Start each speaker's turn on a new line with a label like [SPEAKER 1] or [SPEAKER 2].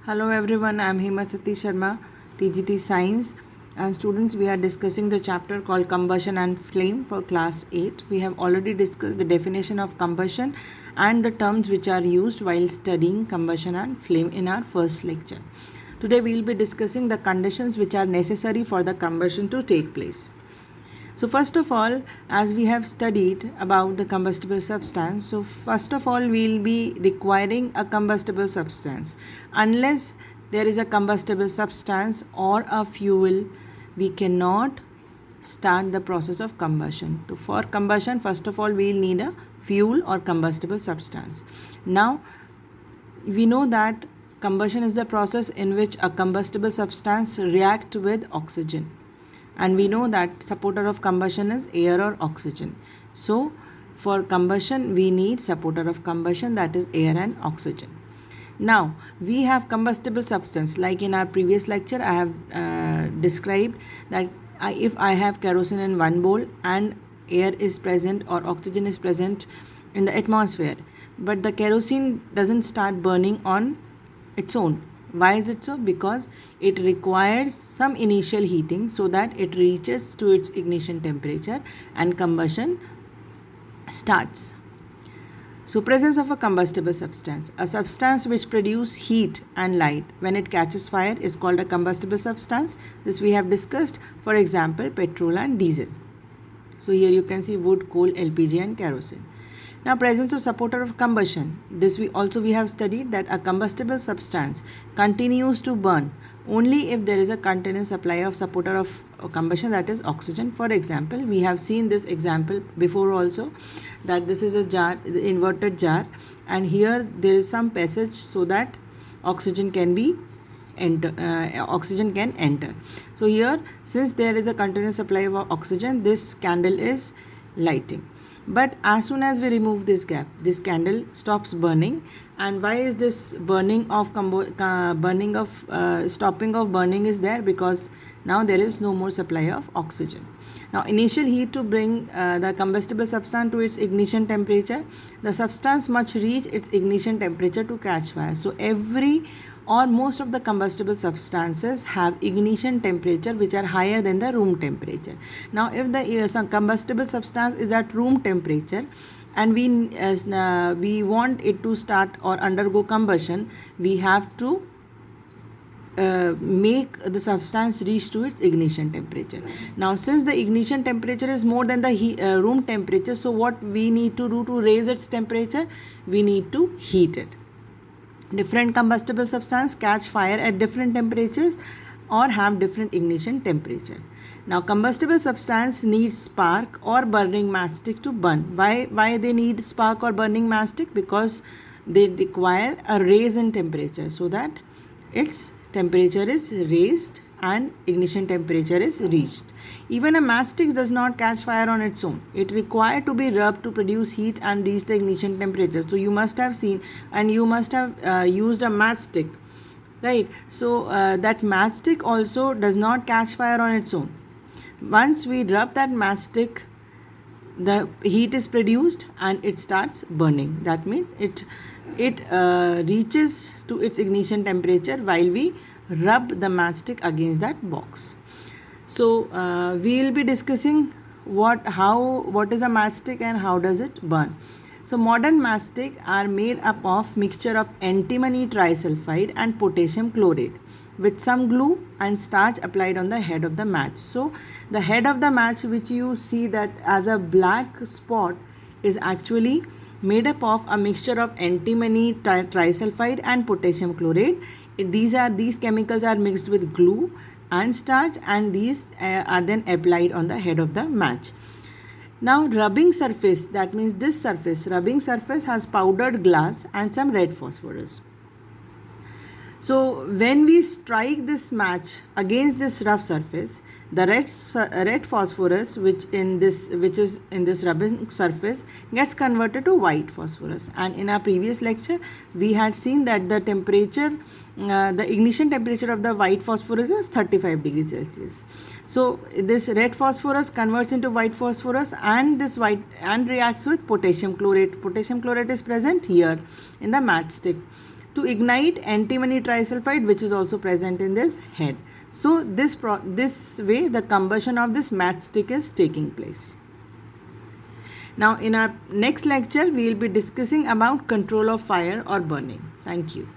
[SPEAKER 1] Hello everyone, I am Hema Satish Sharma, TGT Science. And students, we are discussing the chapter called Combustion and Flame for class 8. We have already discussed the definition of combustion and the terms which are used while studying combustion and flame in our first lecture. Today we will be discussing the conditions which are necessary for the combustion to take place. So first of all, as we have studied about the combustible substance, so first of all we will be requiring a combustible substance. Unless there is a combustible substance or a fuel, we cannot start the process of combustion. So for combustion, first of all we will need a fuel or combustible substance. Now we know that combustion is the process in which a combustible substance reacts with oxygen. And we know that supporter of combustion is air or oxygen. So for combustion we need supporter of combustion, that is air and oxygen. Now we have combustible substance, like in our previous lecture I have described that if I have kerosene in one bowl and air is present or oxygen is present in the atmosphere, but the kerosene doesn't start burning on its own. Why is it so? Because it requires some initial heating so that it reaches to its ignition temperature and combustion starts. So presence of a combustible substance. A substance which produces heat and light when it catches fire is called a combustible substance. This we have discussed. For example, petrol and diesel. So here you can see wood, coal, LPG and kerosene. Now presence of supporter of combustion. This we have studied that a combustible substance continues to burn only if there is a continuous supply of supporter of combustion, that is oxygen. For example, we have seen this example before also, that this is a jar, the inverted jar, and here there is some passage so that oxygen can enter. So here, since there is a continuous supply of oxygen, this candle is lighting. But as soon as we remove this gap, this candle stops burning. And why is this stopping of burning is there? Because now there is no more supply of oxygen. Now initial heat to bring the combustible substance to its ignition temperature. The substance must reach its ignition temperature to catch fire. So every or most of the combustible substances have ignition temperature which are higher than the room temperature. Now if the combustible substance is at room temperature and we want it to start or undergo combustion, we have to make the substance reach to its ignition temperature. Now since the ignition temperature is more than the room temperature, so what we need to do to raise its temperature? We need to heat it. Different combustible substance catch fire at different temperatures or have different ignition temperature. Now combustible substance needs spark or burning matchstick to burn. Why they need spark or burning matchstick? Because they require a raise in temperature so that its temperature is raised and ignition temperature is reached. Even a matchstick does not catch fire on its own. It requires to be rubbed to produce heat and reach the ignition temperature. So you must have seen and you must have used a matchstick, right? So that matchstick also does not catch fire on its own. Once we rub that matchstick, the heat is produced and it starts burning. That means it reaches to its ignition temperature while we rub the matchstick against that box. So we will be discussing what is a matchstick and how does it burn. So modern matchsticks are made up of mixture of antimony trisulfide and potassium chloride with some glue and starch applied on the head of the match. So the head of the match, which you see that as a black spot, is actually made up of a mixture of antimony trisulfide and potassium chloride. These chemicals are mixed with glue and starch, and these are then applied on the head of the match. Now rubbing surface, that means this rubbing surface has powdered glass and some red phosphorus. So when we strike this match against this rough surface, the red phosphorus which is in this rubbing surface gets converted to white phosphorus. And in our previous lecture we had seen that the temperature, the ignition temperature of the white phosphorus is 35 degrees Celsius. So this red phosphorus converts into white phosphorus and reacts with potassium chlorate. Potassium chlorate is present here in the matchstick. to ignite antimony trisulfide, which is also present in this head. So this way the combustion of this matchstick is taking place. Now in our next lecture we will be discussing about control of fire or burning. Thank you.